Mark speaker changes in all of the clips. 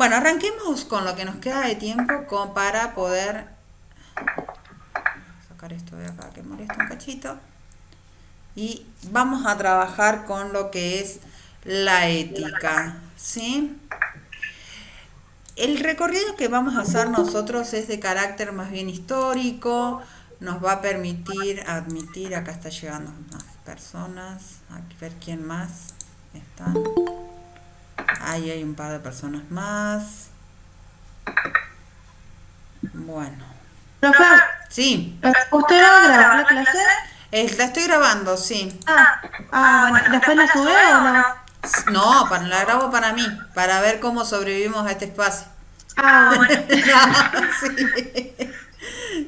Speaker 1: Bueno, arranquemos con lo que nos queda de tiempo para poder sacar esto de acá que molesta un cachito. Y vamos a trabajar con lo que es la ética, ¿sí? El recorrido que vamos a hacer nosotros es de carácter más bien histórico, nos va a permitir admitir, acá está llegando más personas, a ver quién más están. Ahí hay un par de personas más. Bueno,
Speaker 2: Profe,
Speaker 1: sí,
Speaker 2: ¿usted va a grabar la clase?
Speaker 1: la estoy grabando, sí.
Speaker 2: Bueno, ¿después la sube o no?
Speaker 1: No, la grabo para mí, para ver cómo sobrevivimos a este espacio.
Speaker 2: Bueno.
Speaker 1: No, sí.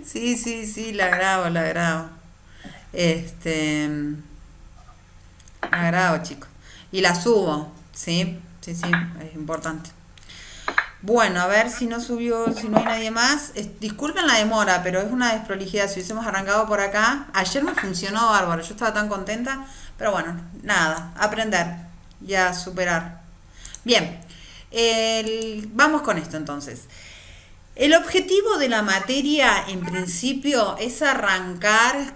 Speaker 1: Sí, sí, sí, la grabo, la grabo. Este, la grabo, chicos. Y la subo, ¿sí? Sí, sí, es importante. Bueno, a ver si no subió, si no hay nadie más. Disculpen la demora, pero es una desprolijidad. Si hubiésemos arrancado por acá, ayer me funcionó bárbaro. Yo estaba tan contenta, pero bueno, nada, aprender y a superar. Bien, vamos con esto entonces. El objetivo de la materia, en principio, es arrancar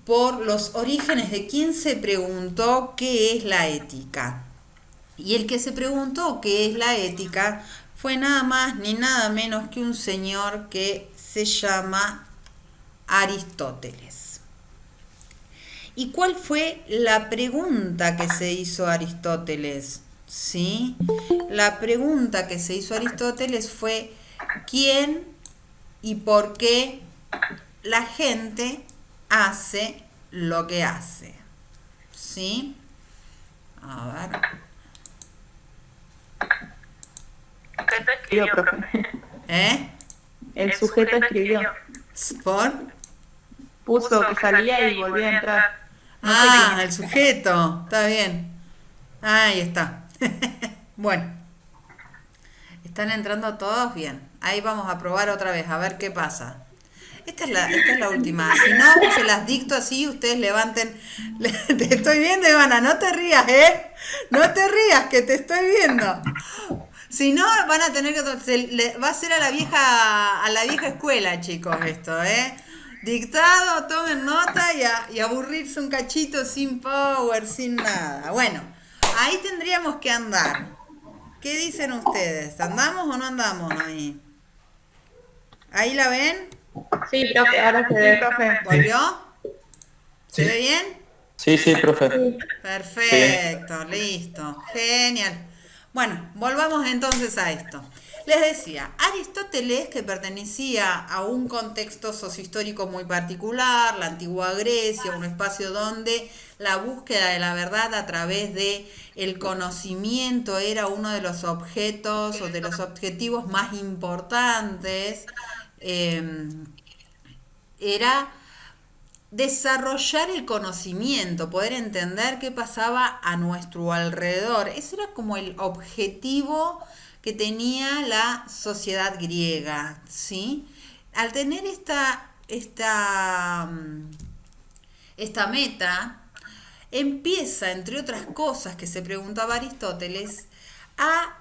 Speaker 1: por los orígenes de quien se preguntó qué es la ética. Y el que se preguntó qué es la ética fue nada más ni nada menos que un señor que se llama Aristóteles. ¿Y cuál fue la pregunta que se hizo Aristóteles? ¿Sí? La pregunta que se hizo Aristóteles fue ¿quién y por qué la gente hace lo que hace? ¿Sí? A ver.
Speaker 2: Escribió, profe.
Speaker 1: ¿Eh?
Speaker 2: El sujeto escribió.
Speaker 1: ¿Por?
Speaker 2: Puso que salía y volvía a entrar. No sé quién
Speaker 1: Ah,
Speaker 2: es.
Speaker 1: el sujeto. Está bien. Ahí está. Bueno, están entrando todos bien. Ahí vamos a probar otra vez, a ver qué pasa. Esta es la última. Si no, se las dicto así, ustedes levanten. Te estoy viendo, Ivana, no te rías, ¿eh? No te rías, que te estoy viendo. Si no, van a tener que... va a ser a la vieja escuela, chicos, esto, ¿eh? Dictado, tomen nota y aburrirse un cachito sin power, sin nada. Bueno, ahí tendríamos que andar. ¿Qué dicen ustedes? ¿Andamos o no andamos ahí? ¿Ahí la ven?
Speaker 2: Sí, profe, ahora se ve. Profe.
Speaker 1: ¿Volvió? ¿Se ve bien?
Speaker 3: Sí, sí, profe. Sí.
Speaker 1: Perfecto, listo, genial. Bueno, volvamos entonces a esto. Les decía, Aristóteles, que pertenecía a un contexto sociohistórico muy particular, la antigua Grecia, un espacio donde la búsqueda de la verdad a través de el conocimiento era uno de los objetos o de los objetivos más importantes, eh, era desarrollar el conocimiento, poder entender qué pasaba a nuestro alrededor. Ese era como el objetivo que tenía la sociedad griega, ¿sí? Al tener esta meta, empieza, entre otras cosas que se preguntaba Aristóteles, a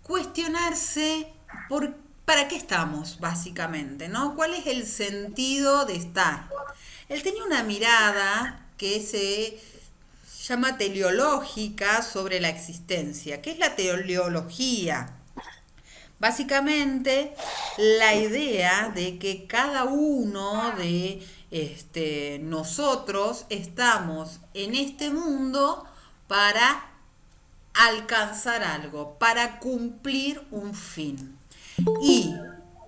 Speaker 1: cuestionarse para qué estamos, básicamente, ¿no? ¿Cuál es el sentido de estar? Él tenía una mirada que se llama teleológica sobre la existencia. ¿Qué es la teleología? Básicamente, la idea de que cada uno de nosotros estamos en este mundo para alcanzar algo, para cumplir un fin. ¿Y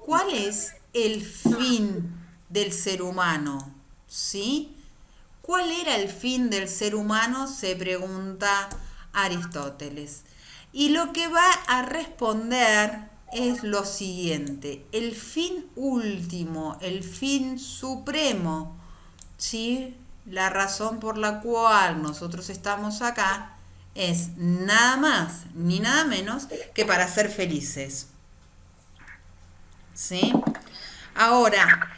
Speaker 1: cuál es el fin del ser humano? ¿Sí? ¿Cuál era el fin del ser humano? Se pregunta Aristóteles. Y lo que va a responder es lo siguiente: el fin último, el fin supremo, ¿sí? La razón por la cual nosotros estamos acá es nada más ni nada menos que para ser felices, ¿sí? Ahora,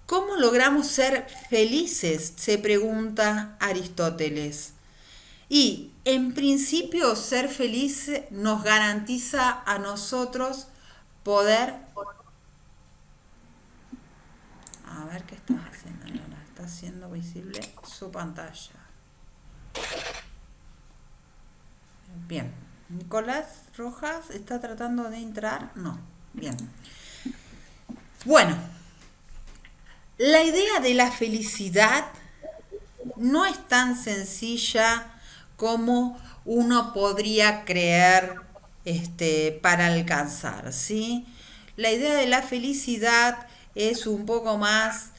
Speaker 1: ¿cómo logramos ser felices? Se pregunta Aristóteles. Y en principio ser feliz nos garantiza a nosotros poder... A ver qué estás haciendo, Lola. Está haciendo visible su pantalla. Bien. Nicolás Rojas está tratando de entrar. No. Bien. Bueno. La idea de la felicidad no es tan sencilla como uno podría creer para alcanzar, ¿sí? La idea de la felicidad es un poco más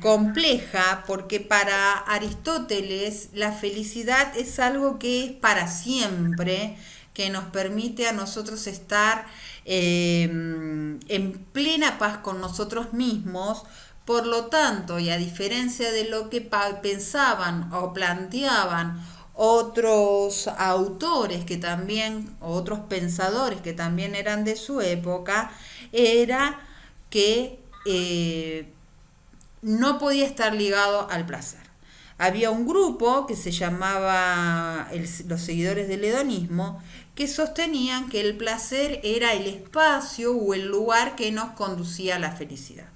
Speaker 1: compleja porque para Aristóteles la felicidad es algo que es para siempre, que nos permite a nosotros estar en plena paz con nosotros mismos. Por lo tanto, y a diferencia de lo que pensaban o planteaban otros autores que también, o otros pensadores que también eran de su época, era que no podía estar ligado al placer. Había un grupo que se llamaba los seguidores del hedonismo, que sostenían que el placer era el espacio o el lugar que nos conducía a la felicidad.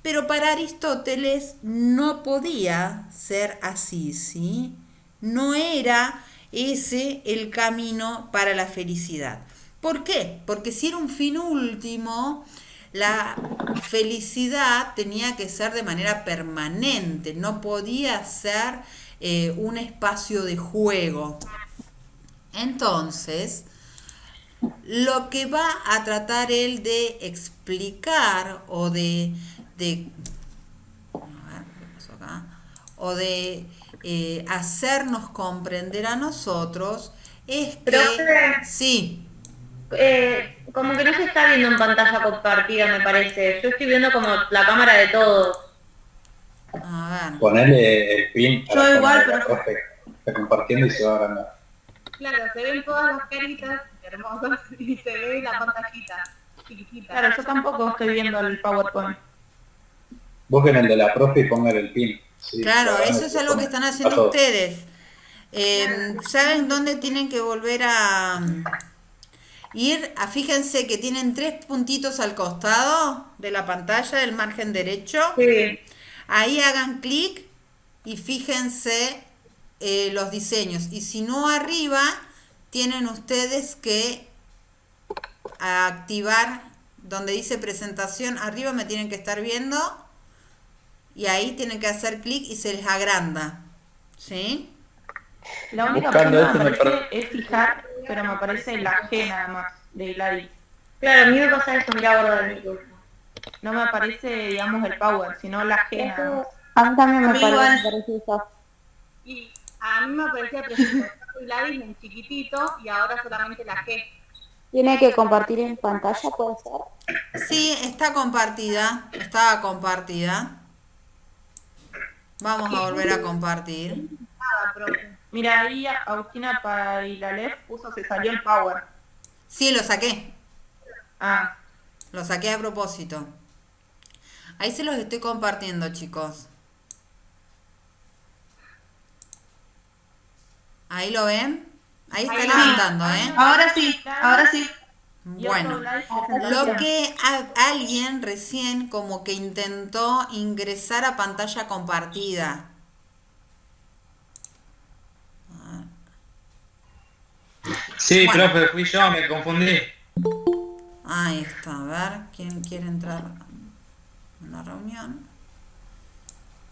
Speaker 1: Pero para Aristóteles no podía ser así, ¿sí? No era ese el camino para la felicidad. ¿Por qué? Porque si era un fin último, la felicidad tenía que ser de manera permanente, no podía ser un espacio de juego. Entonces, lo que va a tratar él de explicar o de hacernos comprender a nosotros es que
Speaker 4: Profe,
Speaker 1: sí,
Speaker 4: como que no se está viendo en pantalla compartida, me parece. Yo estoy viendo como la cámara de todos.
Speaker 1: a ver,
Speaker 3: Ponerle el pin a
Speaker 2: Yo
Speaker 3: la
Speaker 2: igual,
Speaker 3: cámara,
Speaker 2: pero-
Speaker 3: profe, está compartiendo y se va a agrandar.
Speaker 5: Claro, se ven todas las caritas hermosas y se ve la pantallita chiquitita.
Speaker 2: Claro, yo tampoco estoy viendo el PowerPoint.
Speaker 3: Busquen el de la profe y pongan el pin. Sí,
Speaker 1: claro,
Speaker 3: se agranda
Speaker 1: eso
Speaker 3: y
Speaker 1: es
Speaker 3: se
Speaker 1: algo que
Speaker 3: pone
Speaker 1: están
Speaker 3: a
Speaker 1: haciendo
Speaker 3: todos.
Speaker 1: ustedes. ¿Saben dónde tienen que volver a ir? Fíjense que tienen 3 puntitos al costado de la pantalla del margen derecho.
Speaker 4: Sí.
Speaker 1: Ahí hagan clic y fíjense los diseños. Y si no, arriba tienen ustedes que activar donde dice presentación. Arriba me tienen que estar viendo. Y ahí tienen que hacer clic y se les agranda. ¿Sí?
Speaker 2: La única
Speaker 3: Buscando
Speaker 2: opción que me
Speaker 3: esto me
Speaker 2: aparece es fijar, pero me aparece la G nada más de Hilary.
Speaker 4: Claro, a mí me pasa eso, mira, gorda de mi
Speaker 2: No me aparece, digamos, el Power, sino la G nada más.
Speaker 6: A mí también
Speaker 2: A
Speaker 6: me
Speaker 2: mí
Speaker 6: parece,
Speaker 2: igual.
Speaker 6: eso.
Speaker 5: Y a mí me parecía presentación Hilaris en chiquitito y ahora solamente la G.
Speaker 6: Tiene que compartir en pantalla, puede ser.
Speaker 1: Sí, está compartida. Estaba compartida. Vamos a volver a compartir.
Speaker 5: Nada, profe.
Speaker 2: Mira, ahí Agustina para Ilalef puso se salió el Power.
Speaker 1: Sí, lo saqué.
Speaker 2: Ah,
Speaker 1: Lo saqué a propósito. Ahí se los estoy compartiendo, chicos. ¿Ahí lo ven? Ahí está
Speaker 2: Ahí.
Speaker 1: levantando, ¿eh?
Speaker 2: ahora sí, ahora sí. Y
Speaker 1: Bueno,
Speaker 2: otro live
Speaker 1: lo
Speaker 2: presentación.
Speaker 1: que alguien recién como que intentó ingresar a pantalla compartida.
Speaker 3: Sí,
Speaker 1: Bueno.
Speaker 3: profe, fui yo, me confundí.
Speaker 1: Ahí está, a ver, ¿quién quiere entrar a una reunión?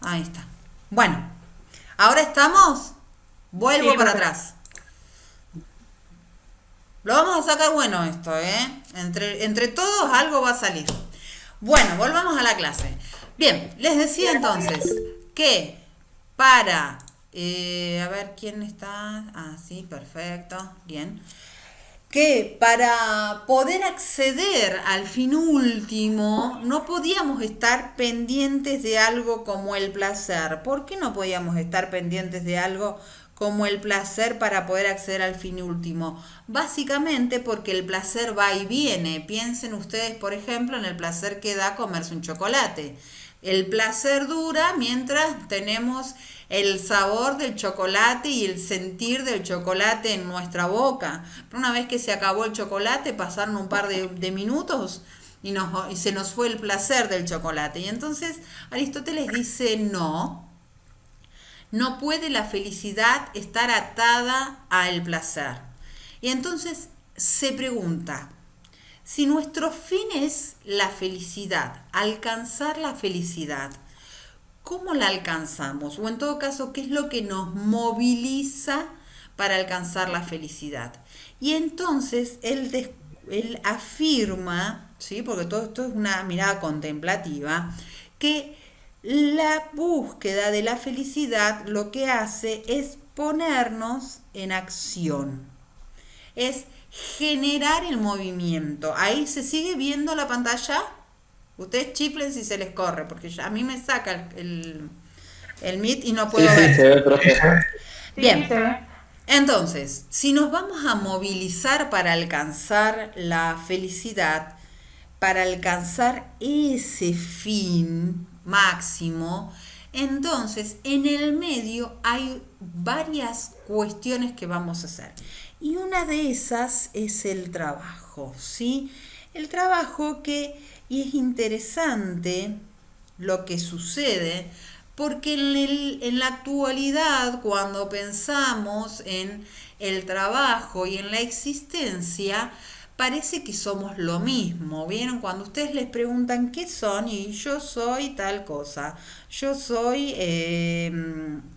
Speaker 1: Ahí está. Bueno, ¿ahora estamos? Vuelvo
Speaker 4: Sí,
Speaker 1: para
Speaker 4: profe.
Speaker 1: atrás. Lo vamos a sacar bueno esto, ¿eh? Entre todos algo va a salir. Bueno, volvamos a la clase. Bien, les decía entonces que para... a ver, ¿quién está? Ah, sí, perfecto, bien. Que para poder acceder al fin último no podíamos estar pendientes de algo como el placer. ¿Por qué no podíamos estar pendientes de algo como el placer para poder acceder al fin último? Básicamente porque el placer va y viene. Piensen ustedes, por ejemplo, en el placer que da comerse un chocolate. El placer dura mientras tenemos el sabor del chocolate y el sentir del chocolate en nuestra boca. Pero una vez que se acabó el chocolate, pasaron un par de minutos y se nos fue el placer del chocolate. Y entonces Aristóteles dice no. No puede la felicidad estar atada al placer. Y entonces se pregunta, si nuestro fin es la felicidad, alcanzar la felicidad, ¿cómo la alcanzamos? O en todo caso, ¿qué es lo que nos moviliza para alcanzar la felicidad? Y entonces él afirma, ¿sí? Porque todo esto es una mirada contemplativa, que la búsqueda de la felicidad lo que hace es ponernos en acción, es generar el movimiento. Ahí se sigue viendo la pantalla. Ustedes chiflen si se les corre, porque a mí me saca el Meet y no puedo
Speaker 3: Sí,
Speaker 1: ver.
Speaker 3: se ve, profe.
Speaker 1: Bien.
Speaker 2: Sí, se ve.
Speaker 1: Entonces, si nos vamos a movilizar para alcanzar la felicidad, para alcanzar ese fin máximo, entonces en el medio hay varias cuestiones que vamos a hacer. Y una de esas es el trabajo, ¿sí? El trabajo y es interesante lo que sucede, porque en la actualidad, cuando pensamos en el trabajo y en la existencia, parece que somos lo mismo. ¿Vieron? Cuando ustedes les preguntan qué son, y yo soy tal cosa, yo soy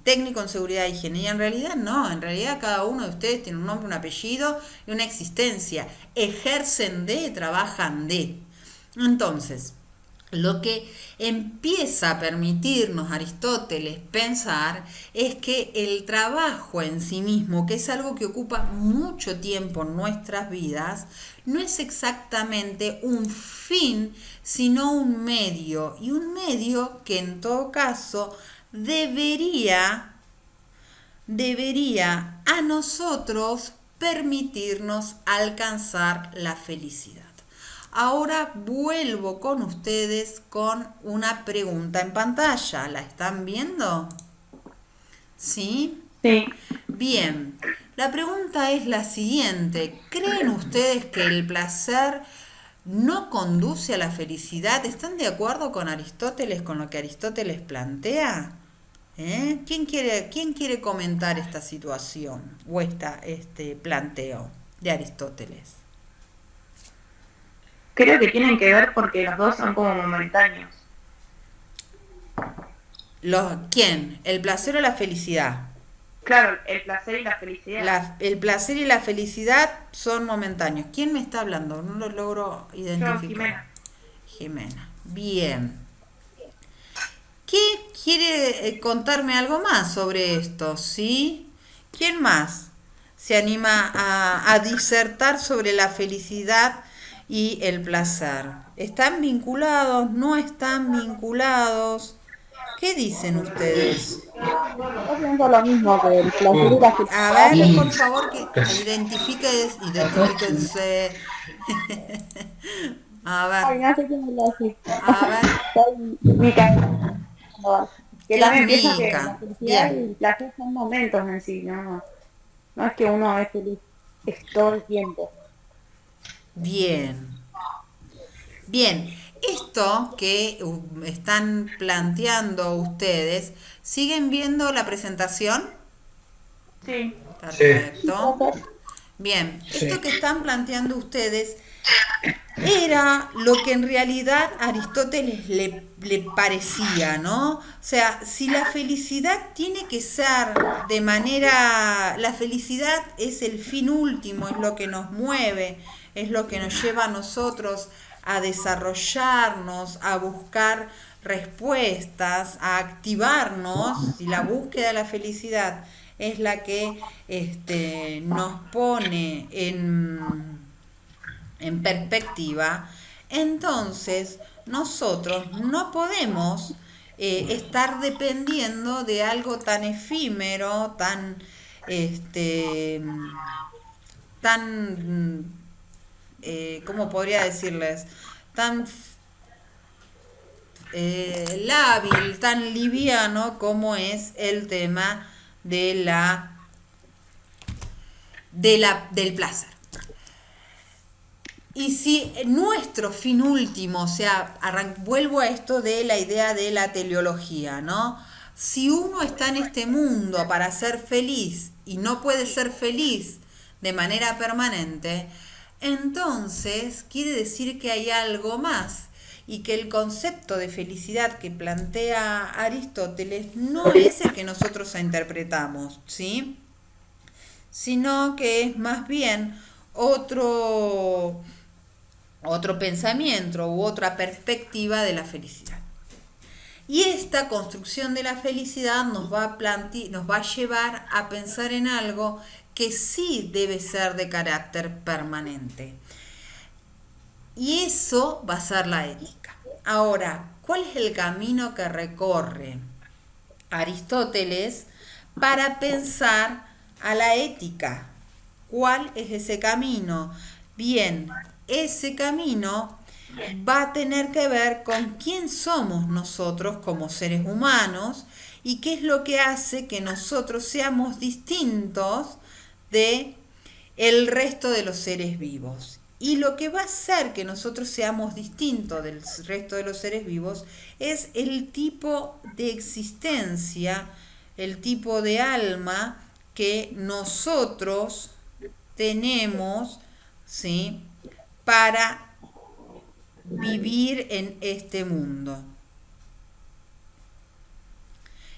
Speaker 1: técnico en seguridad e higiene, y en realidad no, en realidad cada uno de ustedes tiene un nombre, un apellido y una existencia. Ejercen de, trabajan de. Entonces, lo que empieza a permitirnos Aristóteles pensar es que el trabajo en sí mismo, que es algo que ocupa mucho tiempo en nuestras vidas, no es exactamente un fin, sino un medio. Y un medio que en todo caso debería a nosotros permitirnos alcanzar la felicidad. Ahora vuelvo con ustedes con una pregunta en pantalla. ¿La están viendo? ¿Sí?
Speaker 2: Sí.
Speaker 1: Bien. La pregunta es la siguiente. ¿Creen ustedes que el placer no conduce a la felicidad? ¿Están de acuerdo con Aristóteles, con lo que Aristóteles plantea? ¿Quién quiere comentar esta situación o este planteo de Aristóteles?
Speaker 2: Creo que tienen que ver porque los dos son como momentáneos.
Speaker 1: ¿Quién? ¿El placer o la felicidad?
Speaker 2: Claro, el placer y la felicidad.
Speaker 1: El placer y la felicidad son momentáneos. ¿Quién me está hablando? No lo logro
Speaker 2: Yo,
Speaker 1: identificar.
Speaker 2: Jimena.
Speaker 1: Jimena. Bien. ¿Qué quiere contarme algo más sobre esto? ¿Sí? ¿Quién más se anima a disertar sobre la felicidad y el placer? ¿Están vinculados? ¿No están vinculados? ¿Qué dicen ustedes?
Speaker 6: Yo pienso lo mismo que el placer y la
Speaker 1: A
Speaker 6: felicidad.
Speaker 1: ver, por favor, que identifíquense. A
Speaker 6: Ay,
Speaker 1: ver,
Speaker 6: no sé quién habla así.
Speaker 1: a ver.
Speaker 6: Soy Mica. Que
Speaker 1: ¿Qué es
Speaker 6: también pienso que la
Speaker 1: Mica?
Speaker 6: felicidad y
Speaker 1: Bien,
Speaker 6: el placer son momentos en sí, no es que uno es feliz, es todo el tiempo.
Speaker 1: bien, bien. Esto que están planteando ustedes, ¿siguen viendo la presentación?
Speaker 2: Sí.
Speaker 1: Perfecto. Bien, esto que están planteando ustedes era lo que en realidad a Aristóteles le parecía, ¿no? O sea, si la felicidad tiene que ser de manera... La felicidad es el fin último, es lo que nos mueve, es lo que nos lleva a nosotros a desarrollarnos, a buscar respuestas, a activarnos, y la búsqueda de la felicidad es la que nos pone en perspectiva, entonces nosotros no podemos estar dependiendo de algo tan efímero, ¿cómo podría decirles? Tan lábil, tan liviano como es el tema del placer. Y si nuestro fin último, o sea, vuelvo a esto de la idea de la teleología, ¿no? Si uno está en este mundo para ser feliz y no puede ser feliz de manera permanente, entonces quiere decir que hay algo más y que el concepto de felicidad que plantea Aristóteles no es el que nosotros interpretamos, ¿sí? Sino que es más bien otro pensamiento u otra perspectiva de la felicidad. Y esta construcción de la felicidad nos va a llevar a pensar en algo que sí debe ser de carácter permanente. Y eso va a ser la ética. Ahora, ¿cuál es el camino que recorre Aristóteles para pensar a la ética? ¿Cuál es ese camino? Bien, ese camino va a tener que ver con quién somos nosotros como seres humanos y qué es lo que hace que nosotros seamos distintos de el resto de los seres vivos. Y lo que va a hacer que nosotros seamos distintos del resto de los seres vivos es el tipo de existencia, el tipo de alma que nosotros tenemos, ¿sí?, para vivir en este mundo.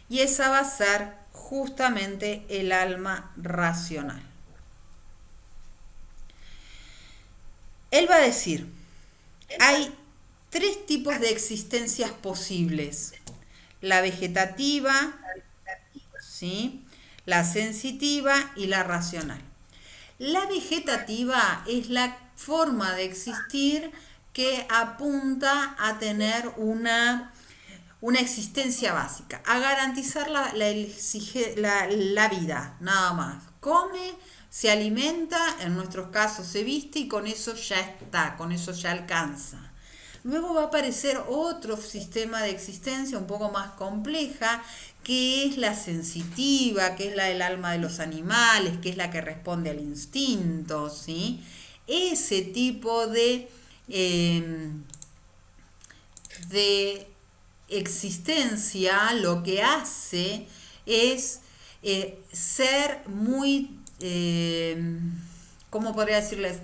Speaker 1: Y esa va a ser justamente el alma racional. Él va a decir, hay 3 tipos de existencias posibles: la vegetativa, ¿sí?, la sensitiva y la racional. La vegetativa es la forma de existir que apunta a tener una existencia básica, a garantizar la vida, nada más. Come, se alimenta, en nuestros casos se viste y con eso ya está, con eso ya alcanza. Luego va a aparecer otro sistema de existencia un poco más compleja, que es la sensitiva, que es la del alma de los animales, que es la que responde al instinto, ¿sí? Ese tipo de existencia lo que hace es ser muy, ¿cómo podría decirles?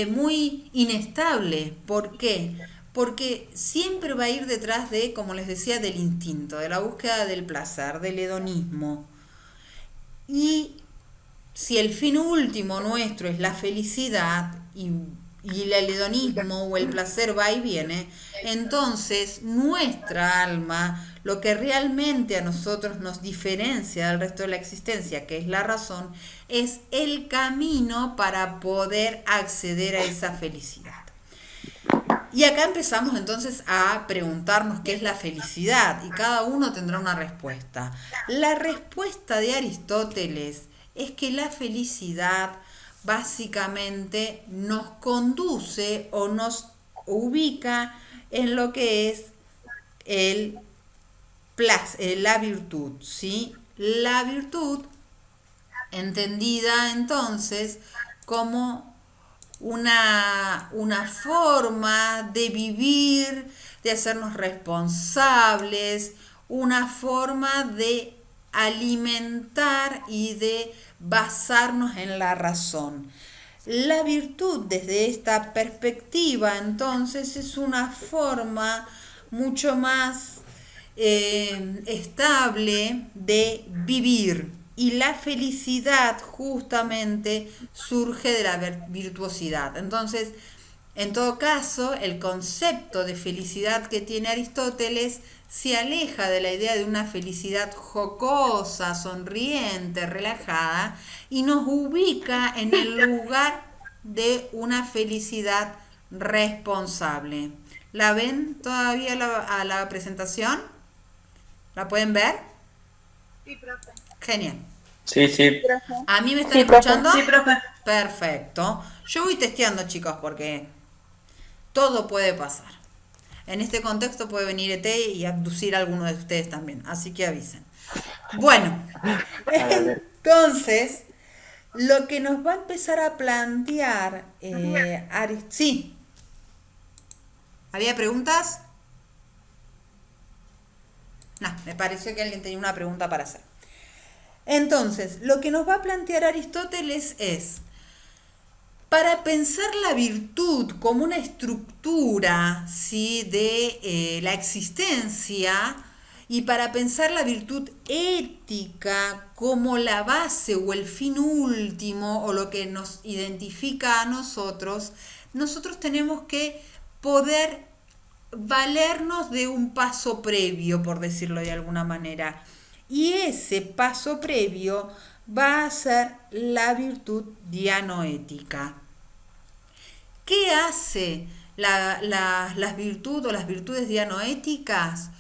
Speaker 1: Muy inestable. ¿Por qué? Porque siempre va a ir detrás de, como les decía, del instinto, de la búsqueda del placer, del hedonismo. Y si el fin último nuestro es la felicidad y el hedonismo o el placer va y viene, entonces nuestra alma, lo que realmente a nosotros nos diferencia del resto de la existencia, que es la razón, es el camino para poder acceder a esa felicidad. Y acá empezamos entonces a preguntarnos qué es la felicidad, y cada uno tendrá una respuesta. La respuesta de Aristóteles es que la felicidad básicamente nos conduce o nos ubica en lo que es la virtud, ¿sí? La virtud entendida entonces como una forma de vivir, de hacernos responsables, una forma de alimentar y de basarnos en la razón. La virtud desde esta perspectiva entonces es una forma mucho más estable de vivir, y la felicidad justamente surge de la virtuosidad. Entonces, en todo caso, el concepto de felicidad que tiene Aristóteles se aleja de la idea de una felicidad jocosa, sonriente, relajada, y nos ubica en el lugar de una felicidad responsable. ¿La ven todavía a la presentación? ¿La pueden ver?
Speaker 5: Sí, profe.
Speaker 1: Genial.
Speaker 3: Sí, sí.
Speaker 1: ¿A mí me están
Speaker 6: Sí,
Speaker 1: escuchando?
Speaker 2: Sí, profe.
Speaker 1: Perfecto. Yo voy testeando, chicos, porque todo puede pasar. En este contexto puede venir ET y abducir a alguno de ustedes también, así que avisen. Bueno, entonces, lo que nos va a empezar a plantear, sí, ¿había preguntas? No, me pareció que alguien tenía una pregunta para hacer. Entonces, lo que nos va a plantear Aristóteles es, para pensar la virtud como una estructura, ¿sí?, de la existencia, y para pensar la virtud ética como la base o el fin último o lo que nos identifica a nosotros tenemos que poder valernos de un paso previo, por decirlo de alguna manera. Y ese paso previo va a ser la virtud dianoética. ¿Qué hace las virtudes o las virtudes dianoéticas?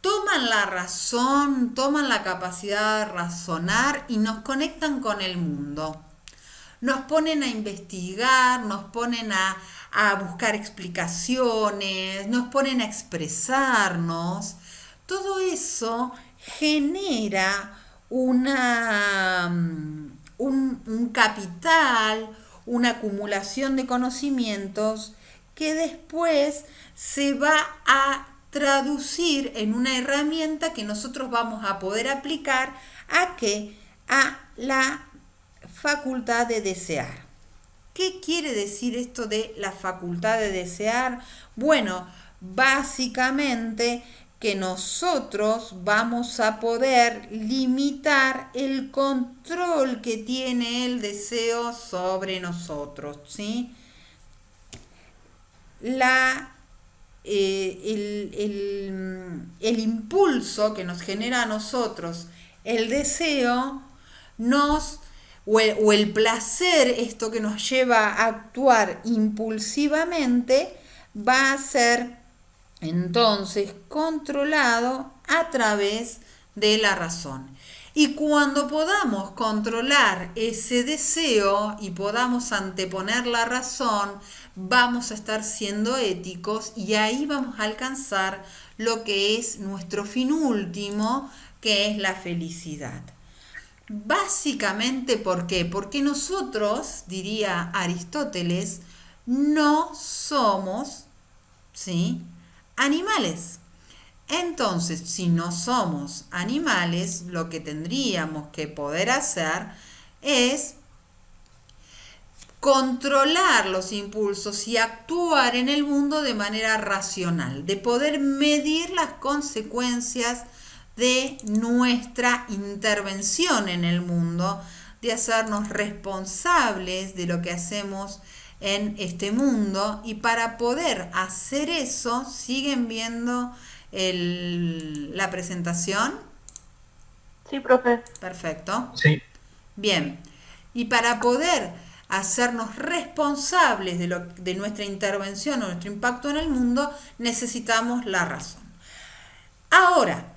Speaker 1: Toman la razón, toman la capacidad de razonar y nos conectan con el mundo. Nos ponen a investigar, nos ponen a buscar explicaciones, nos ponen a expresarnos. Todo eso genera un capital, una acumulación de conocimientos que después se va a traducir en una herramienta que nosotros vamos a poder aplicar a la facultad de desear. ¿Qué quiere decir esto de la facultad de desear? Bueno, básicamente que nosotros vamos a poder limitar el control que tiene el deseo sobre nosotros, ¿sí? El impulso que nos genera a nosotros el deseo o el placer, esto que nos lleva a actuar impulsivamente, va a ser entonces controlado a través de la razón. Y cuando podamos controlar ese deseo y podamos anteponer la razón, vamos a estar siendo éticos y ahí vamos a alcanzar lo que es nuestro fin último, que es la felicidad. Básicamente, ¿por qué? Porque nosotros, diría Aristóteles, no somos, ¿sí?, animales. Entonces, si no somos animales, lo que tendríamos que poder hacer es controlar los impulsos y actuar en el mundo de manera racional, de poder medir las consecuencias de nuestra intervención en el mundo, de hacernos responsables de lo que hacemos en este mundo. Y para poder hacer eso, ¿siguen viendo la presentación?
Speaker 2: Sí, profe.
Speaker 1: Perfecto.
Speaker 3: Sí.
Speaker 1: Bien. Y para poder hacernos responsables de nuestra intervención o nuestro impacto en el mundo, necesitamos la razón. Ahora,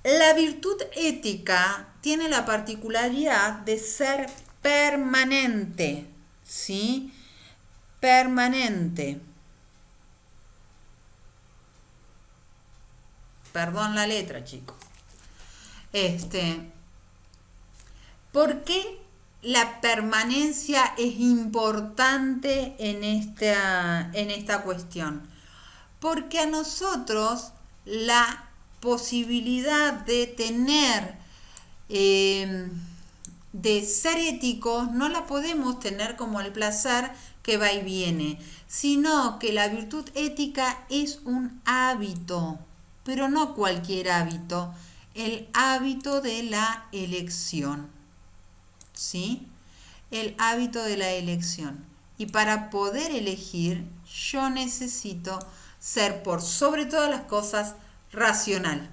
Speaker 1: la virtud ética tiene la particularidad de ser permanente, ¿sí? Permanente. Perdón la letra, chicos. ¿Por qué la permanencia es importante en esta cuestión? Porque a nosotros la posibilidad de tener, de ser éticos, no la podemos tener como el placer que va y viene, sino que la virtud ética es un hábito, pero no cualquier hábito, el hábito de la elección, ¿sí? El hábito de la elección. Y para poder elegir, yo necesito ser, por sobre todas las cosas, racional.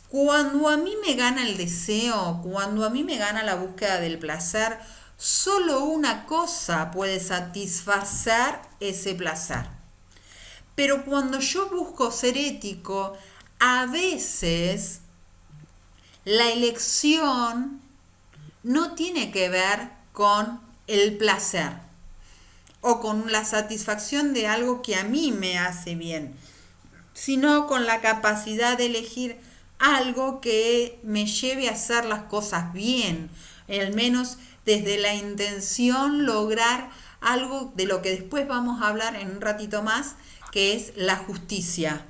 Speaker 1: Cuando a mí me gana el deseo, cuando a mí me gana la búsqueda del placer, solo una cosa puede satisfacer ese placer. Pero cuando yo busco ser ético, a veces la elección no tiene que ver con el placer o con la satisfacción de algo que a mí me hace bien, sino con la capacidad de elegir algo que me lleve a hacer las cosas bien, al menos desde la intención lograr algo de lo que después vamos a hablar en un ratito más, que es la justicia.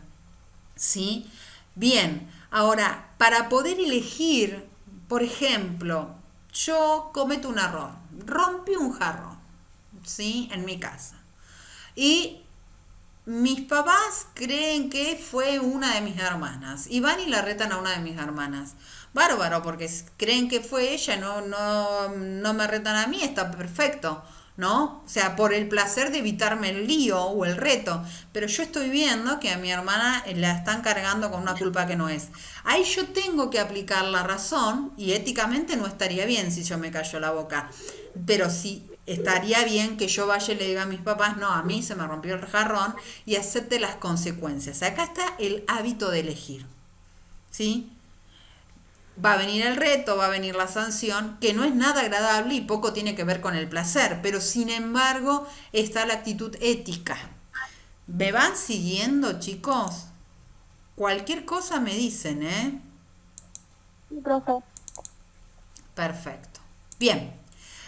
Speaker 1: ¿Sí? Bien, ahora, para poder elegir, por ejemplo, yo cometo un error, rompí un jarrón, ¿sí? En mi casa. Y mis papás creen que fue una de mis hermanas y van y la retan a una de mis hermanas. Bárbaro, porque creen que fue ella, no me retan a mí, está perfecto, ¿no? O sea, por el placer de evitarme el lío o el reto. Pero yo estoy viendo que a mi hermana la están cargando con una culpa que no es. Ahí yo tengo que aplicar la razón y éticamente no estaría bien si yo me callo la boca. Pero sí estaría bien que yo vaya y le diga a mis papás, no, a mí se me rompió el jarrón y acepte las consecuencias. Acá está el hábito de elegir, ¿sí? Va a venir el reto, va a venir la sanción, que no es nada agradable y poco tiene que ver con el placer, pero sin embargo está la actitud ética. ¿Me van siguiendo, chicos? Cualquier cosa me dicen, ¿eh?
Speaker 6: Sí, profe.
Speaker 1: Perfecto. Bien,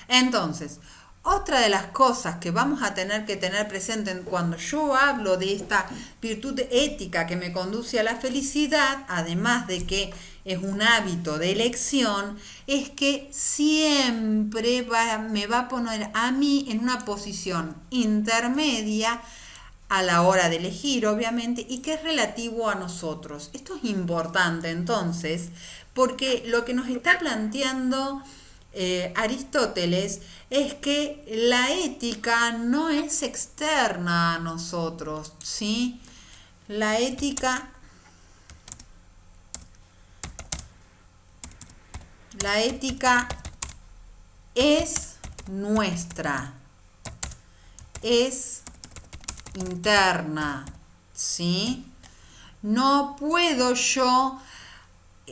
Speaker 1: entonces, otra de las cosas que vamos a tener que tener presente cuando yo hablo de esta virtud ética que me conduce a la felicidad, además de que es un hábito de elección, es que siempre me va a poner a mí en una posición intermedia a la hora de elegir, obviamente, y que es relativo a nosotros. Esto es importante, entonces, porque lo que nos está planteando Aristóteles es que la ética no es externa a nosotros, ¿sí? La ética es nuestra, es interna, ¿sí? No puedo yo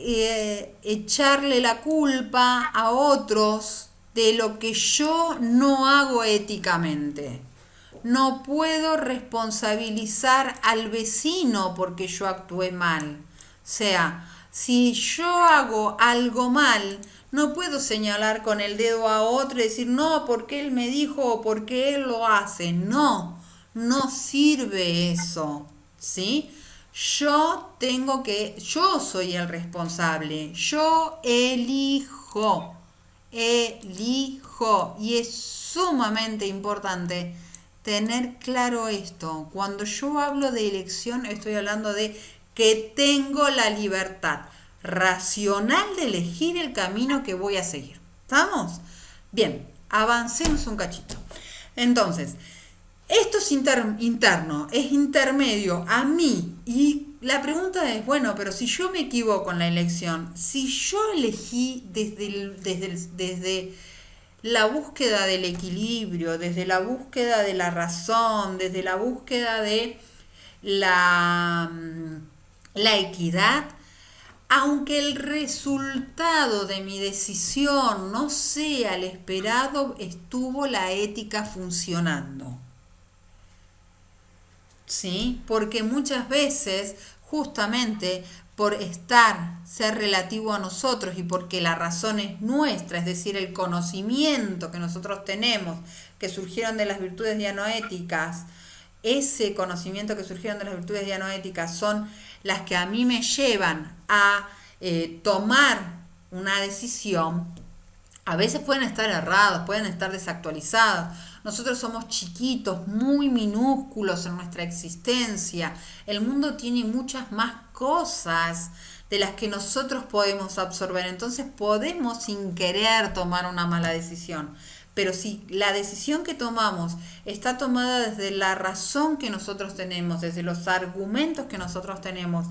Speaker 1: echarle la culpa a otros de lo que yo no hago éticamente. No puedo responsabilizar al vecino porque yo actué mal. O sea, si yo hago algo mal, no puedo señalar con el dedo a otro y decir, no, porque él me dijo o porque él lo hace. No, no sirve eso, ¿sí? Yo soy el responsable, yo elijo, y es sumamente importante tener claro esto. Cuando yo hablo de elección, estoy hablando de que tengo la libertad racional de elegir el camino que voy a seguir. ¿Estamos? Bien, avancemos un cachito. Entonces, esto es interno, es intermedio a mí. Y la pregunta es, bueno, pero si yo me equivoco en la elección, si yo elegí desde la búsqueda del equilibrio, desde la búsqueda de la razón, desde la búsqueda de la equidad, aunque el resultado de mi decisión no sea el esperado, estuvo la ética funcionando. ¿Sí? Porque muchas veces, justamente por ser relativo a nosotros y porque la razón es nuestra, es decir, el conocimiento que nosotros tenemos, que surgieron de las virtudes dianoéticas, ese conocimiento que surgieron de las virtudes dianoéticas son las que a mí me llevan a tomar una decisión. A veces pueden estar errados, pueden estar desactualizados. Nosotros somos chiquitos, muy minúsculos en nuestra existencia. El mundo tiene muchas más cosas de las que nosotros podemos absorber. Entonces podemos sin querer tomar una mala decisión. Pero si la decisión que tomamos está tomada desde la razón que nosotros tenemos, desde los argumentos que nosotros tenemos,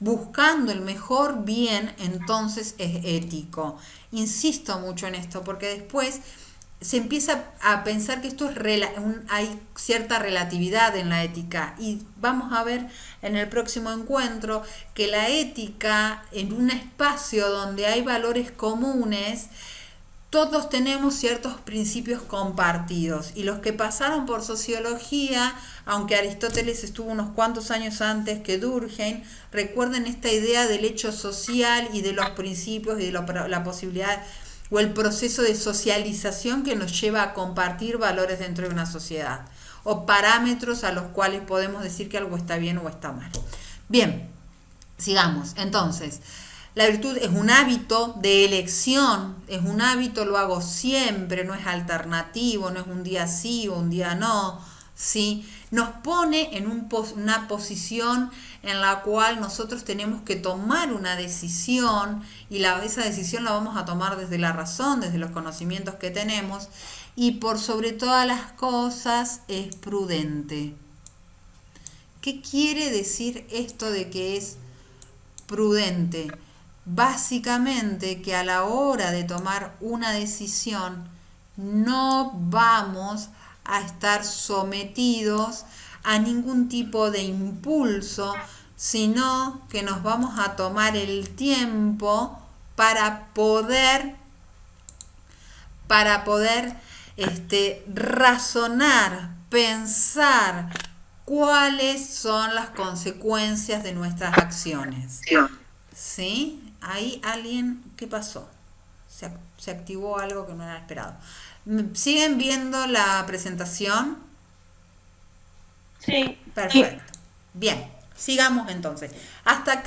Speaker 1: buscando el mejor bien, entonces es ético. Insisto mucho en esto, porque después se empieza a pensar que esto es hay cierta relatividad en la ética, y vamos a ver en el próximo encuentro que la ética, en un espacio donde hay valores comunes, todos tenemos ciertos principios compartidos y los que pasaron por sociología, aunque Aristóteles estuvo unos cuantos años antes que Durkheim, recuerden esta idea del hecho social y de los principios y de la posibilidad o el proceso de socialización que nos lleva a compartir valores dentro de una sociedad o parámetros a los cuales podemos decir que algo está bien o está mal. Bien, sigamos. Entonces, la virtud es un hábito de elección, es un hábito, lo hago siempre, no es alternativo, no es un día sí o un día no, ¿sí? Nos pone en una posición en la cual nosotros tenemos que tomar una decisión y esa decisión la vamos a tomar desde la razón, desde los conocimientos que tenemos y por sobre todas las cosas es prudente. ¿Qué quiere decir esto de que es prudente? Básicamente que a la hora de tomar una decisión no vamos a estar sometidos a ningún tipo de impulso, sino que nos vamos a tomar el tiempo para poder razonar, pensar cuáles son las consecuencias de nuestras acciones. ¿Sí? Ahí alguien, ¿qué pasó? Se activó algo que no era esperado. ¿Siguen viendo la presentación?
Speaker 2: Sí.
Speaker 1: Perfecto. Bien, sigamos entonces. Hasta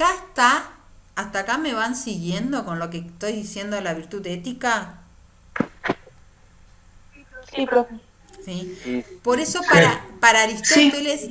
Speaker 1: acá me van siguiendo con lo que estoy diciendo de la virtud ética.
Speaker 2: Sí, profe.
Speaker 1: ¿Sí? Por eso para Aristóteles,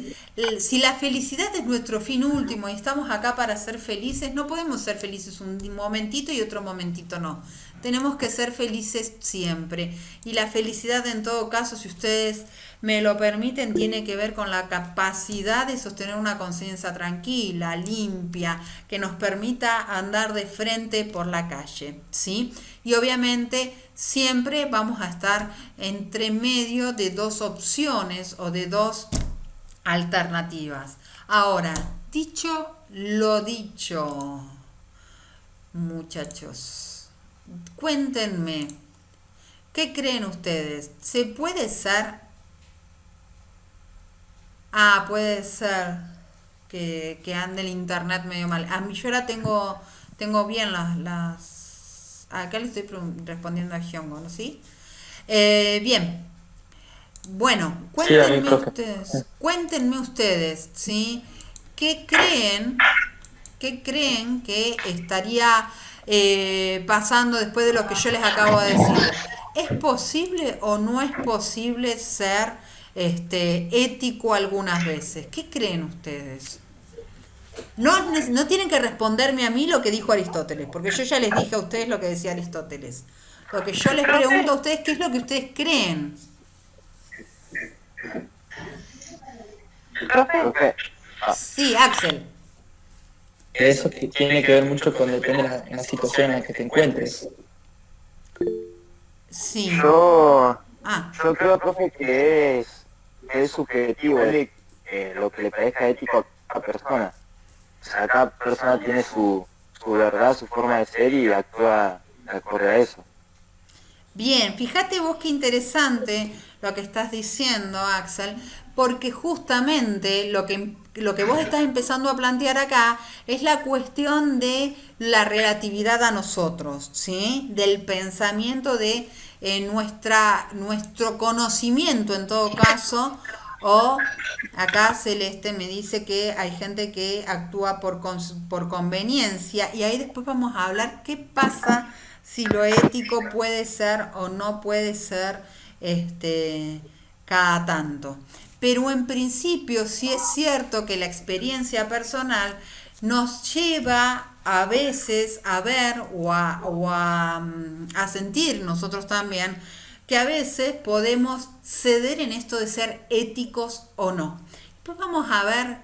Speaker 1: si la felicidad es nuestro fin último y estamos acá para ser felices, no podemos ser felices un momentito y otro momentito no. Tenemos que ser felices siempre. Y la felicidad en todo caso, si ustedes me lo permiten, tiene que ver con la capacidad de sostener una conciencia tranquila, limpia, que nos permita andar de frente por la calle, ¿sí? Y obviamente siempre vamos a estar entre medio de dos opciones o de dos alternativas. Ahora, dicho lo dicho, muchachos, cuéntenme, ¿qué creen ustedes? ¿Se puede ser? Puede ser que ande el internet medio mal. A mí yo ahora tengo bien las acá le estoy respondiendo a Giongo, ¿no? ¿Sí? Bien. Bueno, cuéntenme ustedes, ¿sí? ¿Qué creen que estaría pasando después de lo que yo les acabo de decir? ¿Es posible o no es posible ser ético algunas veces? ¿Qué creen ustedes? No tienen que responderme a mí lo que dijo Aristóteles, porque yo ya les dije a ustedes lo que decía Aristóteles. Lo que yo les pregunto a ustedes, ¿qué es lo que ustedes creen?
Speaker 2: Profe.
Speaker 1: Sí, Axel.
Speaker 7: Eso tiene que ver mucho con depende de la situación en la que te encuentres.
Speaker 1: Sí.
Speaker 8: Yo
Speaker 1: Ah,
Speaker 8: creo, profe, que es subjetivo lo que le parezca ético a cada persona. O sea, cada persona tiene su verdad, su forma de ser y actúa acorde a eso.
Speaker 1: bien, fíjate vos qué interesante lo que estás diciendo, Axel, porque justamente lo que vos estás empezando a plantear acá es la cuestión de la relatividad a nosotros, ¿sí? Del pensamiento de nuestro conocimiento en todo caso, o acá Celeste me dice que hay gente que actúa por conveniencia y ahí después vamos a hablar qué pasa si lo ético puede ser o no puede ser cada tanto. Pero en principio sí es cierto que la experiencia personal nos lleva a veces a ver o a sentir nosotros también que a veces podemos ceder en esto de ser éticos o no. Después vamos a ver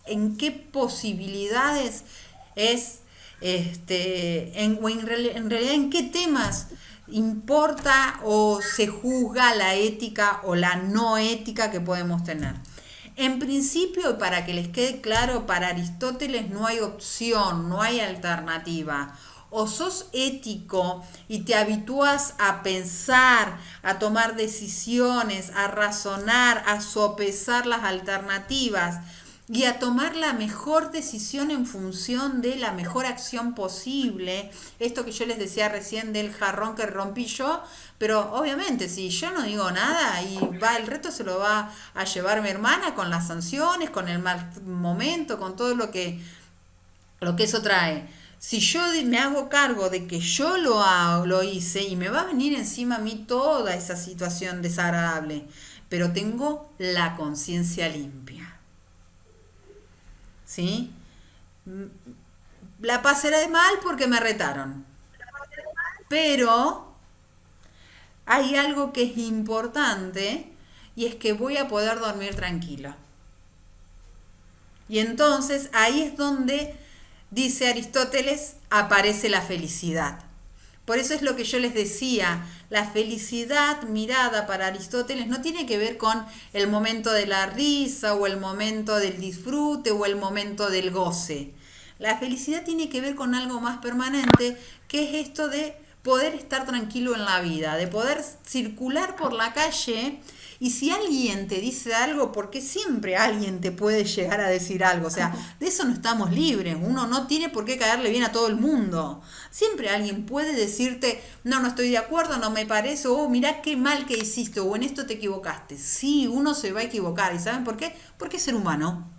Speaker 1: en qué posibilidades es, en realidad en qué temas importa o se juzga la ética o la no ética que podemos tener. En principio, para que les quede claro, para Aristóteles no hay opción, no hay alternativa. o sos ético y te habitúas a pensar, a tomar decisiones, a razonar, a sopesar las alternativas y a tomar la mejor decisión en función de la mejor acción posible. Esto que yo les decía recién del jarrón que rompí yo, pero obviamente si yo no digo nada y va el reto se lo va a llevar mi hermana con las sanciones, con el mal momento, con todo lo que eso trae. Si yo me hago cargo de que yo lo hice y me va a venir encima a mí toda esa situación desagradable, pero tengo la conciencia limpia. ¿Sí? La pasaré mal porque me retaron. Pero hay algo que es importante y es que voy a poder dormir tranquilo. Y entonces ahí es donde, dice Aristóteles, aparece la felicidad. Por eso es lo que yo les decía, la felicidad mirada para Aristóteles no tiene que ver con el momento de la risa o el momento del disfrute o el momento del goce. La felicidad tiene que ver con algo más permanente, que es esto de poder estar tranquilo en la vida, de poder circular por la calle y si alguien te dice algo, porque siempre alguien te puede llegar a decir algo, o sea, de eso no estamos libres, uno no tiene por qué caerle bien a todo el mundo. Siempre alguien puede decirte, no estoy de acuerdo, no me parece, o mirá qué mal que hiciste, o en esto te equivocaste. Sí, uno se va a equivocar, ¿y saben por qué? Porque es ser humano.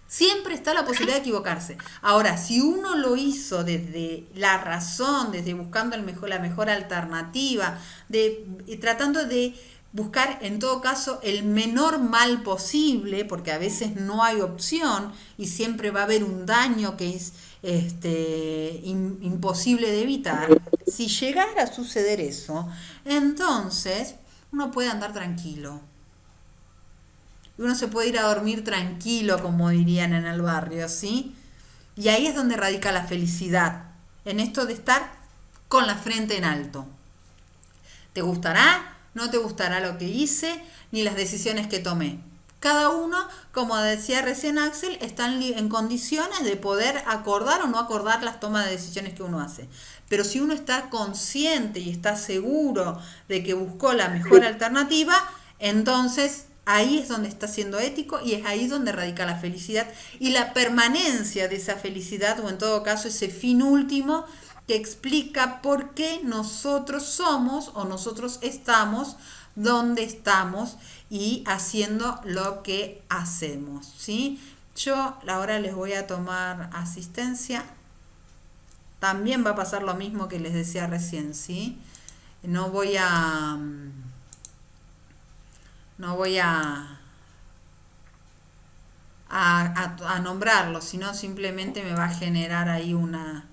Speaker 1: Siempre está la posibilidad de equivocarse. Ahora, si uno lo hizo desde la razón, desde buscando la mejor alternativa, tratando de buscar en todo caso el menor mal posible, porque a veces no hay opción y siempre va a haber un daño que es imposible de evitar. Si llegara a suceder eso, entonces uno puede andar tranquilo. Uno se puede ir a dormir tranquilo, como dirían en el barrio, ¿sí? Y ahí es donde radica la felicidad, en esto de estar con la frente en alto. ¿Te gustará? No te gustará lo que hice, ni las decisiones que tomé. Cada uno, como decía recién Axel, está en condiciones de poder acordar o no acordar las tomas de decisiones que uno hace. Pero si uno está consciente y está seguro de que buscó la mejor alternativa, entonces ahí es donde está siendo ético y es ahí donde radica la felicidad y la permanencia de esa felicidad, o en todo caso ese fin último que explica por qué nosotros somos o nosotros estamos donde estamos y haciendo lo que hacemos, ¿sí? Yo ahora les voy a tomar asistencia. También va a pasar lo mismo que les decía recién, ¿sí? No voy a nombrarlo, sino simplemente me va a generar ahí un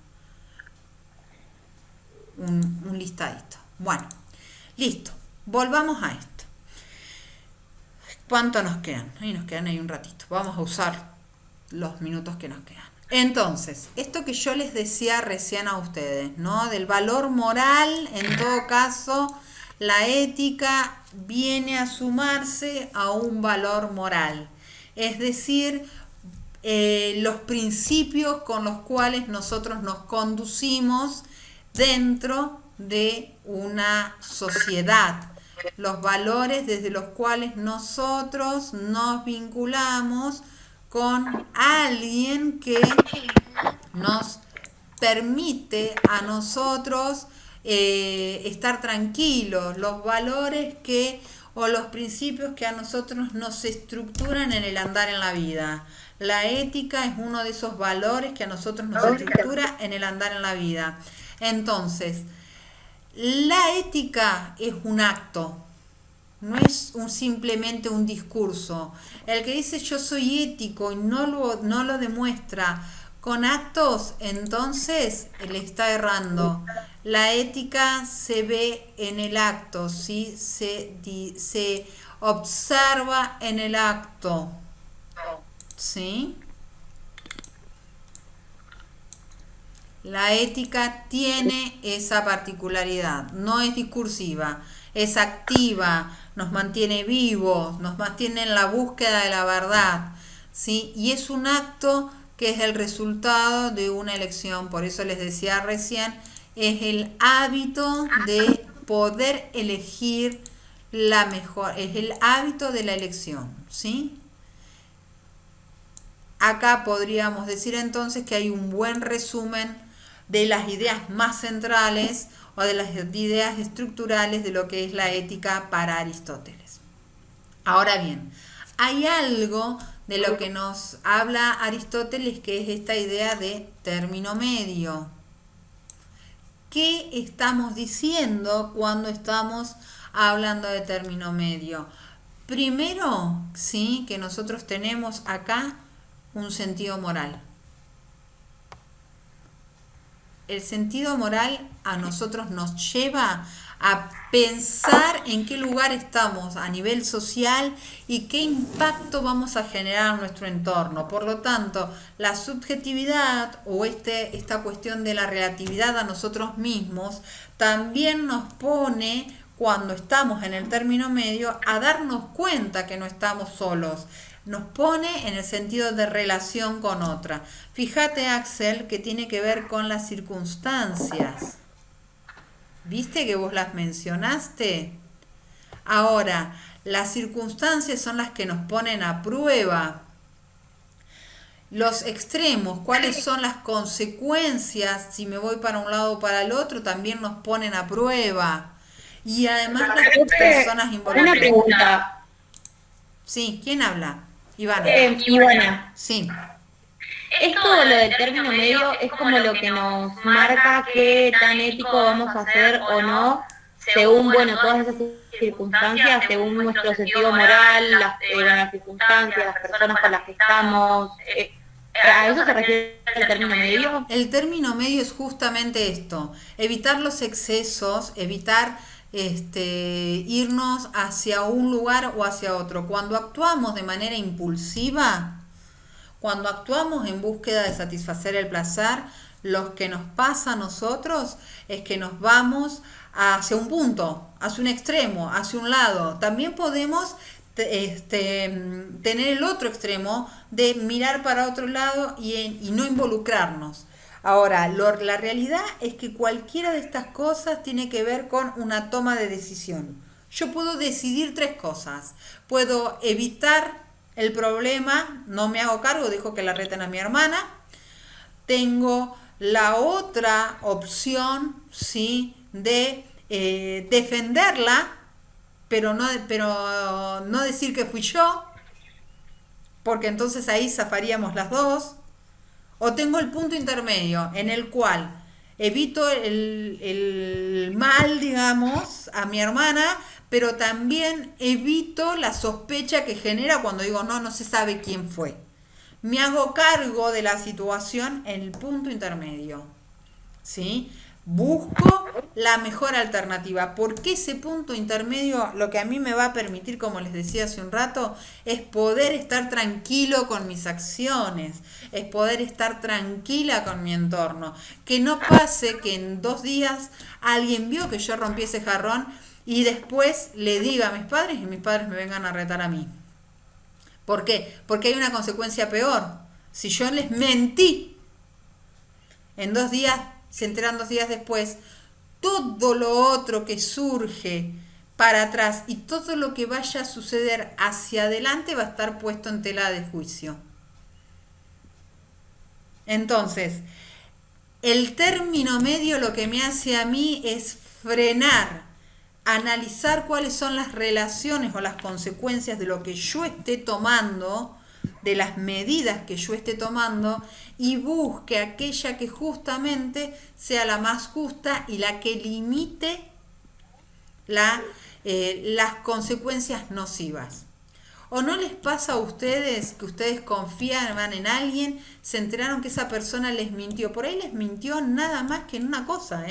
Speaker 1: listadito. Bueno, listo. Volvamos a esto. ¿Cuánto nos quedan? Ahí nos quedan ahí un ratito. Vamos a usar los minutos que nos quedan. Entonces, esto que yo les decía recién a ustedes, ¿no? Del valor moral, en todo caso, la ética viene a sumarse a un valor moral. Es decir, los principios con los cuales nosotros nos conducimos dentro de una sociedad. Los valores desde los cuales nosotros nos vinculamos con alguien que nos permite a nosotros estar tranquilos, los valores o los principios que a nosotros nos estructuran en el andar en la vida. La ética es uno de esos valores que a nosotros nos estructura en el andar en la vida. Entonces, la ética es un acto, no es simplemente un discurso. El que dice yo soy ético y no lo demuestra con actos, entonces le está errando. La ética se ve en el acto, ¿sí? Se observa en el acto, ¿sí? La ética tiene esa particularidad, no es discursiva, es activa, nos mantiene vivos, nos mantiene en la búsqueda de la verdad, ¿sí? Y es un acto que es el resultado de una elección. Por eso les decía recién, es el hábito de poder elegir la mejor, es el hábito de la elección, ¿sí? Acá podríamos decir entonces que hay un buen resumen de las ideas más centrales o de las ideas estructurales de lo que es la ética para Aristóteles. Ahora bien, hay algo de lo que nos habla Aristóteles, que es esta idea de término medio. ¿Qué estamos diciendo cuando estamos hablando de término medio? Primero, sí, que nosotros tenemos acá un sentido moral. El sentido moral a nosotros nos lleva a pensar en qué lugar estamos a nivel social y qué impacto vamos a generar en nuestro entorno. Por lo tanto, la subjetividad o esta cuestión de la relatividad a nosotros mismos también nos pone, cuando estamos en el término medio, a darnos cuenta que no estamos solos. Nos pone en el sentido de relación con otra. Fíjate, Axel, que tiene que ver con las circunstancias. ¿Viste que vos las mencionaste? Ahora, las circunstancias son las que nos ponen a prueba. Los extremos, cuáles son las consecuencias si me voy para un lado o para el otro, también nos ponen a prueba. Y además las personas involucradas.
Speaker 4: Una pregunta.
Speaker 1: Sí, ¿quién habla? Ivana.
Speaker 4: Ivana,
Speaker 1: Sí.
Speaker 4: esto lo del término medio es como lo que nos marca qué tan ético vamos a hacer o no, según, bueno, todas esas circunstancias, según nuestro sentido moral, las circunstancias, las personas con las que estamos. ¿A eso se refiere el término medio?
Speaker 1: El término medio es justamente esto, evitar los excesos, evitar irnos hacia un lugar o hacia otro. Cuando actuamos de manera impulsiva, cuando actuamos en búsqueda de satisfacer el placer, lo que nos pasa a nosotros es que nos vamos hacia un punto, hacia un extremo, hacia un lado. También podemos tener el otro extremo de mirar para otro lado y no involucrarnos. Ahora, la realidad es que cualquiera de estas cosas tiene que ver con una toma de decisión. Yo puedo decidir tres cosas. Puedo evitar el problema, no me hago cargo, dejo que la reten a mi hermana. Tengo la otra opción, ¿sí?, de defenderla, pero no decir que fui yo, porque entonces ahí zafaríamos las dos. O tengo el punto intermedio en el cual evito el mal, digamos, a mi hermana, pero también evito la sospecha que genera cuando digo no se sabe quién fue. Me hago cargo de la situación en el punto intermedio, ¿sí? Busco la mejor alternativa, porque ese punto intermedio lo que a mí me va a permitir, como les decía hace un rato, es poder estar tranquilo con mis acciones, es poder estar tranquila con mi entorno. Que no pase que en 2 días alguien vio que yo rompí ese jarrón y después le diga a mis padres y mis padres me vengan a retar a mí. ¿Por qué? Porque hay una consecuencia peor. Si yo les mentí, en 2 días, se enteran 2 días después, todo lo otro que surge para atrás y todo lo que vaya a suceder hacia adelante va a estar puesto en tela de juicio. Entonces, el término medio lo que me hace a mí es frenar, analizar cuáles son las relaciones o las consecuencias de lo que yo esté tomando, de las medidas que yo esté tomando, y busque aquella que justamente sea la más justa y la que limite las consecuencias nocivas. ¿O no les pasa a ustedes que ustedes confían en alguien, se enteraron que esa persona les mintió? Por ahí les mintió nada más que en una cosa,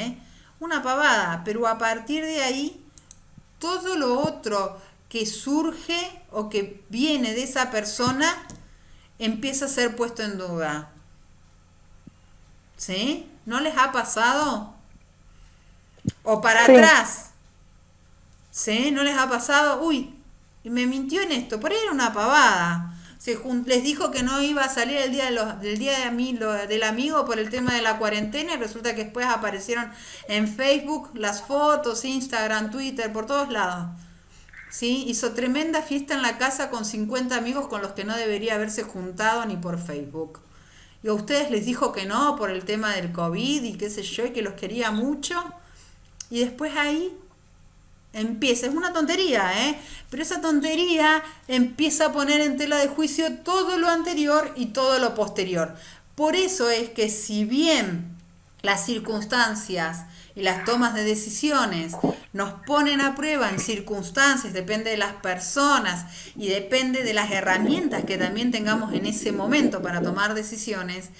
Speaker 1: una pavada, pero a partir de ahí todo lo otro que surge o que viene de esa persona empieza a ser puesto en duda. ¿Sí? ¿No les ha pasado? O para atrás. ¿Sí? ¿No les ha pasado? Uy, me mintió en esto, por ahí era una pavada. les dijo que no iba a salir el día del amigo por el tema de la cuarentena y resulta que después aparecieron en Facebook las fotos, Instagram, Twitter, por todos lados. ¿Sí? Hizo tremenda fiesta en la casa con 50 amigos con los que no debería haberse juntado ni por Facebook. Y a ustedes les dijo que no por el tema del COVID y qué sé yo, y que los quería mucho. Y después ahí empieza, es una tontería, pero esa tontería empieza a poner en tela de juicio todo lo anterior y todo lo posterior. Por eso es que si bien las circunstancias y las tomas de decisiones nos ponen a prueba en circunstancias, depende de las personas y depende de las herramientas que también tengamos en ese momento para tomar decisiones,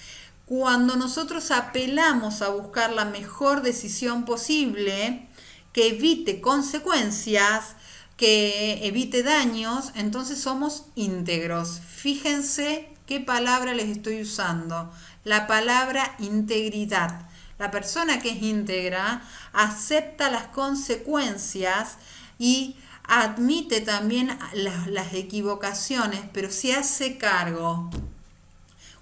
Speaker 1: cuando nosotros apelamos a buscar la mejor decisión posible, que evite consecuencias, que evite daños, entonces somos íntegros. Fíjense qué palabra les estoy usando, la palabra integridad. La persona que es íntegra acepta las consecuencias y admite también las equivocaciones, pero se hace cargo.